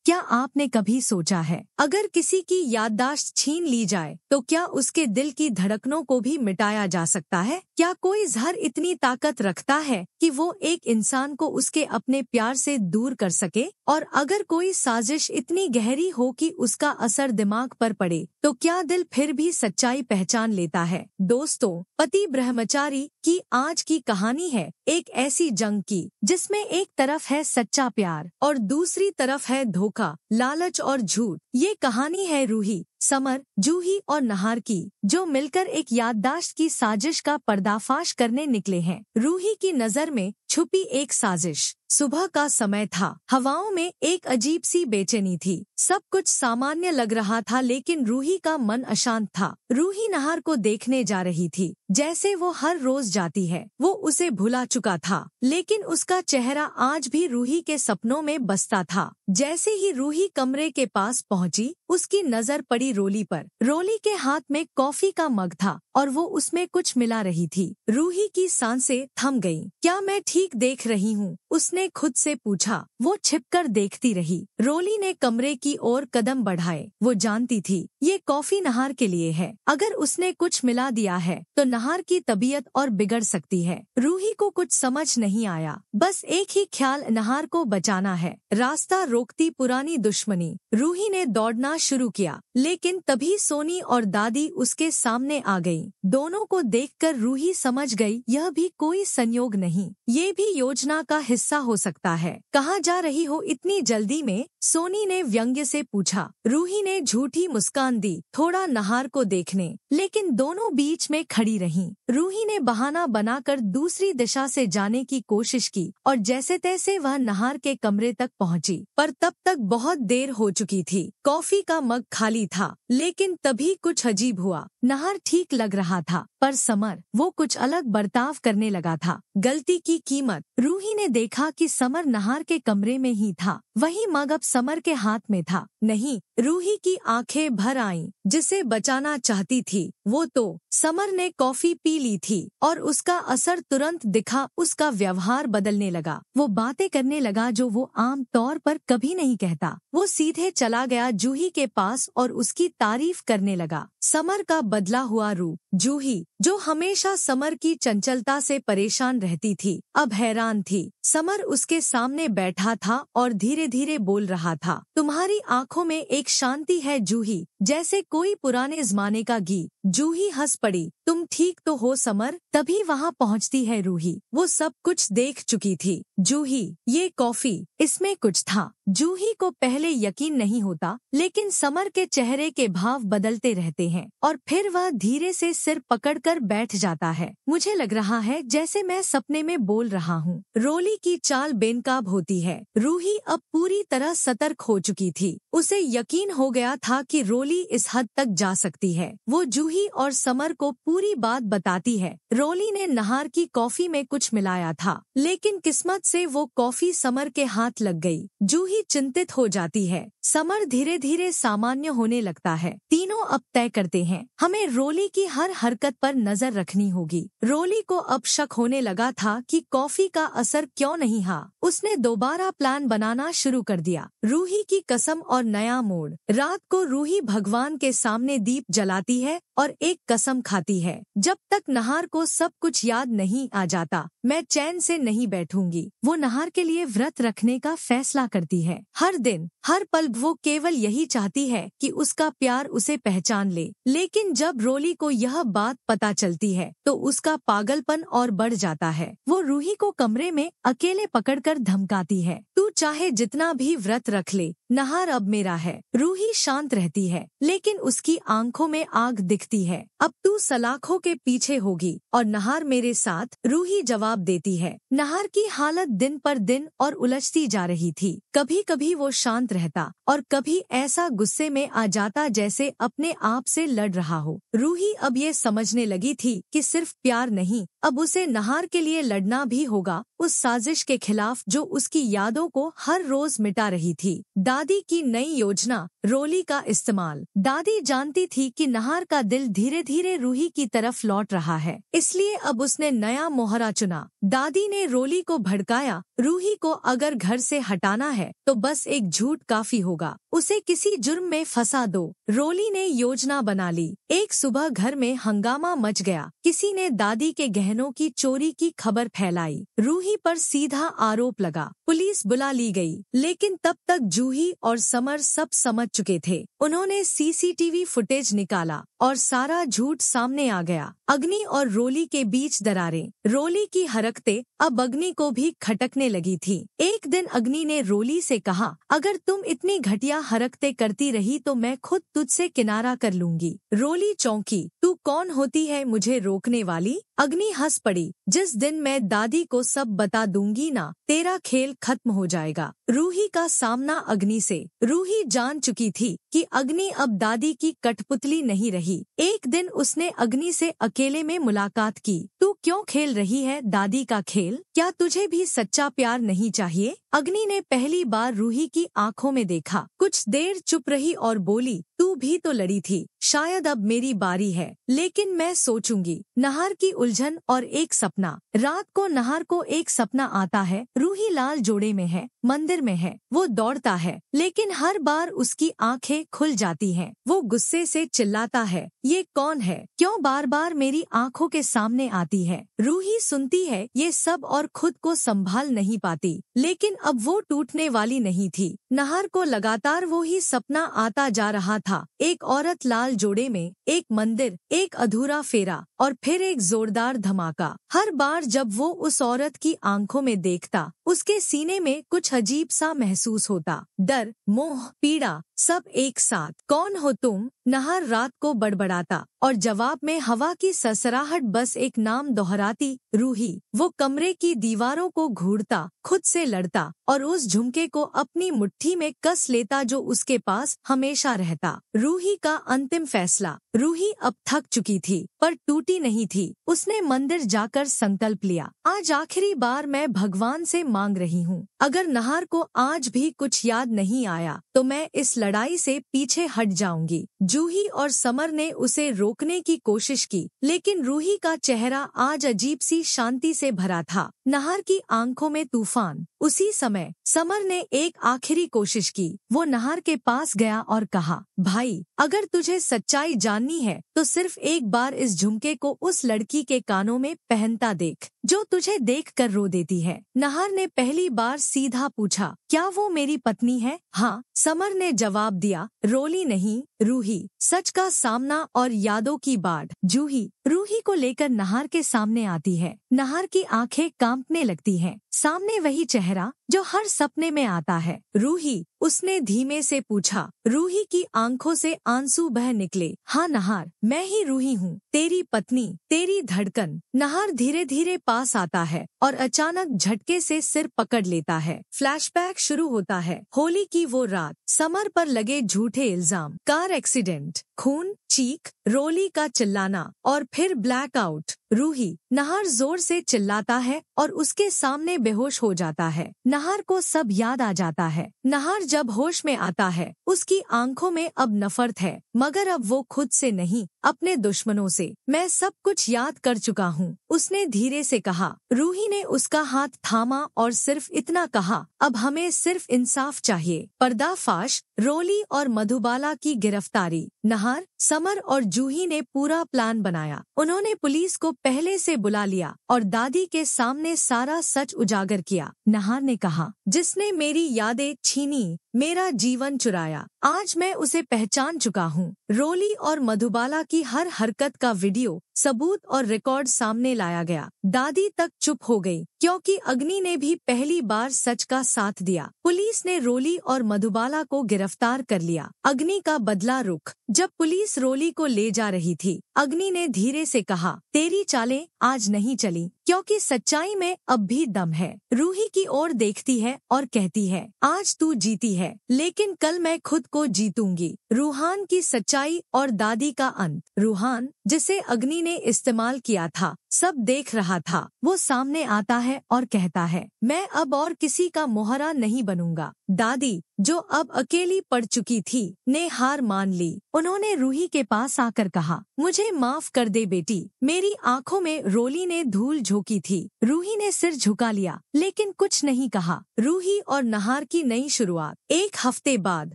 क्या आपने कभी सोचा है, अगर किसी की याददाश्त छीन ली जाए तो क्या उसके दिल की धड़कनों को भी मिटाया जा सकता है? क्या कोई जहर इतनी ताकत रखता है कि वो एक इंसान को उसके अपने प्यार से दूर कर सके? और अगर कोई साजिश इतनी गहरी हो कि उसका असर दिमाग पर पड़े, तो क्या दिल फिर भी सच्चाई पहचान लेता है? दोस्तों, पति ब्रह्मचारी की आज की कहानी है एक ऐसी जंग की जिसमें एक तरफ है सच्चा प्यार और दूसरी तरफ है धोखा, लालच और झूठ। ये कहानी है रूही, समर, जूही और नहार की, जो मिलकर एक याददाश्त की साजिश का पर्दाफाश करने निकले हैं। रूही की नजर में छुपी एक साजिश। सुबह का समय था, हवाओं में एक अजीब सी बेचैनी थी। सब कुछ सामान्य लग रहा था, लेकिन रूही का मन अशांत था। रूही नहार को देखने जा रही थी, जैसे वो हर रोज जाती है। वो उसे भुला चुका था, लेकिन उसका चेहरा आज भी रूही के सपनों में बसता था। जैसे ही रूही कमरे के पास पहुंची, उसकी नजर पड़ी रोली पर। रोली के हाथ में कॉफी का मग था और वो उसमें कुछ मिला रही थी। रूही की सांसें थम गईं। क्या मैं ठीक देख रही हूँ? उसने खुद से पूछा। वो छिपकर देखती रही। रोली ने कमरे की ओर कदम बढ़ाए। वो जानती थी ये कॉफी नहार के लिए है। अगर उसने कुछ मिला दिया है तो नहार की तबीयत और बिगड़ सकती है। रूही को कुछ समझ नहीं आया, बस एक ही ख्याल, नहार को बचाना है। रास्ता रोकती पुरानी दुश्मनी। रूही ने दौड़ना शुरू किया, लेकिन तभी सोनी और दादी उसके सामने आ गईं। दोनों को देखकर रूही समझ गई यह भी कोई संयोग नहीं, ये भी योजना का हिस्सा हो सकता है। कहाँ जा रही हो इतनी जल्दी में? सोनी ने व्यंग्य से पूछा। रूही ने झूठी मुस्कान दी, थोड़ा नहार को देखने, लेकिन दोनों बीच में खड़ी रहीं। रूही ने बहाना बनाकर दूसरी दिशा से जाने की कोशिश की और जैसे तैसे वह नहार के कमरे तक पहुंची, पर तब तक बहुत देर हो चुकी थी। कॉफी का मग खाली था, लेकिन तभी कुछ अजीब हुआ। नहार ठीक लग रहा था, पर समर, वो कुछ अलग बर्ताव करने लगा था। गलती की कीमत। रूही ने देखा कि समर नहार के कमरे में ही था। वही मग अब समर के हाथ में था। नहीं, रूही की आंखें भर आईं। जिसे बचाना चाहती थी वो तो समर ने कॉफी पी ली थी और उसका असर तुरंत दिखा। उसका व्यवहार बदलने लगा। वो बातें करने लगा जो वो आम तौर पर कभी नहीं कहता। वो सीधे चला गया जूही के पास और उसकी तारीफ करने लगा। समर का बदला हुआ रूप। जूही, जो हमेशा समर की चंचलता से परेशान रहती थी, अब हैरान थी। समर उसके सामने बैठा था और धीरे धीरे बोल रहा था। तुम्हारी आंखों में एक शांति है जूही, जैसे कोई पुराने जमाने का गीत। जूही हंस पड़ी। तुम ठीक तो हो समर? तभी वहाँ पहुँचती है रूही। वो सब कुछ देख चुकी थी। जूही, ये कॉफी, इसमें कुछ था। जूही को पहले यकीन नहीं होता, लेकिन समर के चेहरे के भाव बदलते रहते हैं और फिर वह धीरे से सिर पकड़कर बैठ जाता है। मुझे लग रहा है जैसे मैं सपने में बोल रहा हूँ। रोली की चाल बेनकाब होती है। रूही अब पूरी तरह सतर्क हो चुकी थी। उसे यकीन हो गया था कि रोली इस हद तक जा सकती है। वो जूही और समर को पूरी बात बताती है। रोली ने नहार की कॉफी में कुछ मिलाया था, लेकिन किस्मत से वो कॉफी समर के हाथ लग गई। जूही चिंतित हो जाती है। समर धीरे धीरे सामान्य होने लगता है। तीनों अब तय करते हैं, हमें रोली की हर हरकत पर नजर रखनी होगी। रोली को अब शक होने लगा था कि कॉफी का असर क्यों नहीं हुआ। उसने दोबारा प्लान बनाना शुरू कर दिया। रूही की कसम और नया मोड़। रात को रूही भगवान के सामने दीप जलाती है और एक कसम खाती है, जब तक नहार को सब कुछ याद नहीं आ जाता, मैं चैन से नहीं बैठूंगी। वो नहार के लिए व्रत रखने का फैसला करती है। हर दिन, हर पल वो केवल यही चाहती है कि उसका प्यार उसे पहचान ले। लेकिन जब रोली को यह बात पता चलती है तो उसका पागलपन और बढ़ जाता है। वो रूही को कमरे में अकेले पकड़कर धमकाती है, तू चाहे जितना भी व्रत रख ले, नहार अब मेरा है। रूही शांत रहती है, लेकिन उसकी आंखों में आग दिखती है। अब तू सलाखों के पीछे होगी और नहार मेरे साथ, रूही जवाब देती है। नहार की हालत दिन पर दिन और उलझती जा रही थी। कभी कभी वो शांत रहता और कभी ऐसा गुस्से में आ जाता जैसे अपने आप से लड़ रहा हो। रूही अब ये समझने लगी थी कि सिर्फ प्यार नहीं, अब उसे नहार के लिए लड़ना भी होगा। उस साजिश के खिलाफ जो उसकी यादों को हर रोज मिटा रही थी। दादी की नई योजना, रोली का इस्तेमाल। दादी जानती थी कि नहार का दिल धीरे धीरे रूही की तरफ लौट रहा है, इसलिए अब उसने नया मोहरा चुना। दादी ने रोली को भड़काया, रूही को अगर घर से हटाना है तो बस एक झूठ काफी होगा, उसे किसी जुर्म में फंसा दो। रोली ने योजना बना ली। एक सुबह घर में हंगामा मच गया। किसी ने दादी के गहनों की चोरी की खबर फैलाई। रूही पर सीधा आरोप लगा। पुलिस बुला ली गई, लेकिन तब तक जूही और समर सब समझ चुके थे। उन्होंने सीसीटीवी फुटेज निकाला और सारा झूठ सामने आ गया। अग्नि और रोली के बीच दरारें। रोली की हरकतें अब अग्नि को भी खटकने लगी थी। एक दिन अग्नि ने रोली से कहा, अगर तुम इतनी घटिया हरकतें करती रही तो मैं खुद तुझसे किनारा कर लूंगी। रोली चौंकी, तू कौन होती है मुझे रोकने वाली? अग्नि हंस पड़ी, जिस दिन मैं दादी को सब बता दूंगी ना, तेरा खेल खत्म हो जाएगा। रूही का सामना अग्नि से। रूही जान चुकी थी कि अग्नि अब दादी की कठपुतली नहीं रही। एक दिन उसने अग्नि से अकेले में मुलाकात की। तू क्यों खेल रही है दादी का खेल? क्या तुझे भी सच्चा प्यार नहीं चाहिए? अग्नि ने पहली बार रूही की आंखों में देखा। कुछ देर चुप रही और बोली, तू भी तो लड़ी थी, शायद अब मेरी बारी है, लेकिन मैं सोचूंगी। नहार की उलझन और एक सपना। रात को नहार को एक सपना आता है, रूही लाल जोड़े में है, मंदिर में है। वो दौड़ता है, लेकिन हर बार उसकी आंखें खुल जाती हैं। वो गुस्से से चिल्लाता है, ये कौन है? क्यों बार बार मेरी आंखों के सामने आती है? रूही सुनती है ये सब और खुद को संभाल नहीं पाती, लेकिन अब वो टूटने वाली नहीं थी। नहार को लगातार वो ही सपना आता जा रहा था। एक औरत लाल जोड़े में, एक मंदिर, एक अधूरा फेरा और फिर एक जोरदार धमाका। हर बार जब वो उस औरत की आंखों में देखता, उसके सीने में कुछ अजीब सा महसूस होता। डर, मोह, पीड़ा, सब एक साथ। कौन हो तुम? नहार रात को बड़बड़ाता और जवाब में हवा की सरसराहट बस एक नाम दोहराती, रूही। वो कमरे की दीवारों को घूरता, खुद से लड़ता और उस झुमके को अपनी मुट्ठी में कस लेता जो उसके पास हमेशा रहता। रूही का अंतिम फैसला। रूही अब थक चुकी थी, पर टूटी नहीं थी। उसने मंदिर जाकर संकल्प लिया, आज आखिरी बार मैं भगवान से मांग रही हूँ। अगर नहार को आज भी कुछ याद नहीं आया तो मैं इस लड़ाई से पीछे हट जाऊंगी। जूही और समर ने उसे रोकने की कोशिश की, लेकिन रूही का चेहरा आज अजीब सी शांति से भरा था। नहार की आंखों में तूफान। उसी समय समर ने एक आखिरी कोशिश की। वो नहार के पास गया और कहा, भाई, अगर तुझे सच्चाई जाननी है तो सिर्फ एक बार इस झुमके को उस लड़की के कानों में पहनता देख, जो तुझे देखकर रो देती है। नहार ने पहली बार सीधा पूछा, क्या वो मेरी पत्नी है? हाँ, समर ने जवाब दिया। रोली नहीं, रूही। सच का सामना और यादों की बाढ़। जूही रूही को लेकर नहार के सामने आती है। नहार की आंखें कांपने लगती हैं। सामने वही चेहरा जो हर सपने में आता है। रूही, उसने धीमे से पूछा। रूही की आंखों से आंसू बह निकले। हाँ नहार, मैं ही रूही हूँ, तेरी पत्नी, तेरी धड़कन। नहार धीरे धीरे पास आता है और अचानक झटके से सिर पकड़ लेता है। फ्लैशबैक शुरू होता है। होली की वो रात, समर पर लगे झूठे इल्जाम, कार एक्सीडेंट, खून, चीख, रोली का चिल्लाना और फिर ब्लैकआउट। रूही, नहार जोर से चिल्लाता है और उसके सामने बेहोश हो जाता है। नहार को सब याद आ जाता है। नहार जब होश में आता है, उसकी आंखों में अब नफरत है, मगर अब वो खुद से नहीं, अपने दुश्मनों से। मैं सब कुछ याद कर चुका हूँ, उसने धीरे से कहा। रूही ने उसका हाथ थामा और सिर्फ इतना कहा, अब हमें सिर्फ इंसाफ चाहिए। पर्दाफाश, रोली और मधुबाला की गिरफ्तारी। नहार, समर और जूही ने पूरा प्लान बनाया। उन्होंने पुलिस को पहले से बुला लिया और दादी के सामने सारा सच उजागर किया। नहार ने कहा, जिसने मेरी यादें छीनी, मेरा जीवन चुराया, आज मैं उसे पहचान चुका हूँ। रोली और मधुबाला की हर हरकत का वीडियो, सबूत और रिकॉर्ड सामने लाया गया। दादी तक चुप हो गई, क्योंकि अग्नि ने भी पहली बार सच का साथ दिया। पुलिस ने रोली और मधुबाला को गिरफ्तार कर लिया। अग्नि का बदला रुख। जब पुलिस रोली को ले जा रही थी, अग्नि ने धीरे से कहा, तेरी चालें आज नहीं चली, क्योंकि सच्चाई में अब भी दम है। रूही की ओर देखती है और कहती है, आज तू जीती है, लेकिन कल मैं खुद को जीतूंगी। रूहान की सच्चाई और दादी का अंत। रूहान, जिसे अग्नि ने इस्तेमाल किया था, सब देख रहा था। वो सामने आता है है और कहता है, मैं अब और किसी का मोहरा नहीं बनूंगा। दादी, जो अब अकेली पड़ चुकी थी, ने हार मान ली। उन्होंने रूही के पास आकर कहा, मुझे माफ कर दे बेटी। मेरी आंखों में रोली ने धूल झोंकी थी। रूही ने सिर झुका लिया, लेकिन कुछ नहीं कहा। रूही और नहार की नई शुरुआत। एक हफ्ते बाद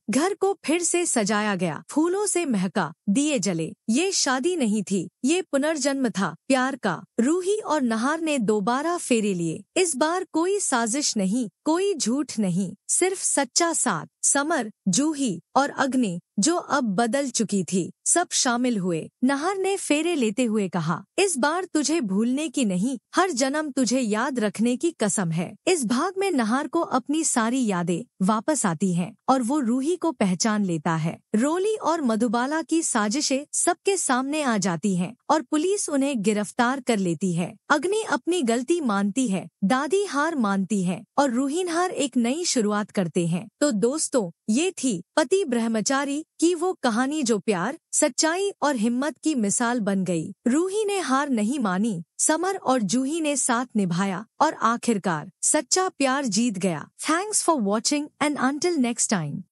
घर को फिर से सजाया गया, फूलों से महका, दिए जले। ये शादी नहीं थी, ये पुनर्जन्म था, प्यार का। रूही और नहार ने दोबारा फेरे लिए। इस बार कोई साजिश नहीं, कोई झूठ नहीं, सिर्फ सच्चा साथ। समर, जूही और अग्नि, जो अब बदल चुकी थी, सब शामिल हुए। नहार ने फेरे लेते हुए कहा, इस बार तुझे भूलने की नहीं, हर जन्म तुझे याद रखने की कसम है। इस भाग में नहार को अपनी सारी यादें वापस आती हैं और वो रूही को पहचान लेता है। रोली और मधुबाला की साजिशें सबके सामने आ जाती हैं और पुलिस उन्हें गिरफ्तार कर लेती है। अग्नि अपनी गलती मानती है, दादी हार मानती है और रूहीनहार एक नई शुरुआत करते हैं। तो दोस्तों, ये थी पति ब्रह्मचारी की वो कहानी जो प्यार, सच्चाई और हिम्मत की मिसाल बन गई। रूही ने हार नहीं मानी, समर और जूही ने साथ निभाया और आखिरकार सच्चा प्यार जीत गया। Thanks for watching and until next time.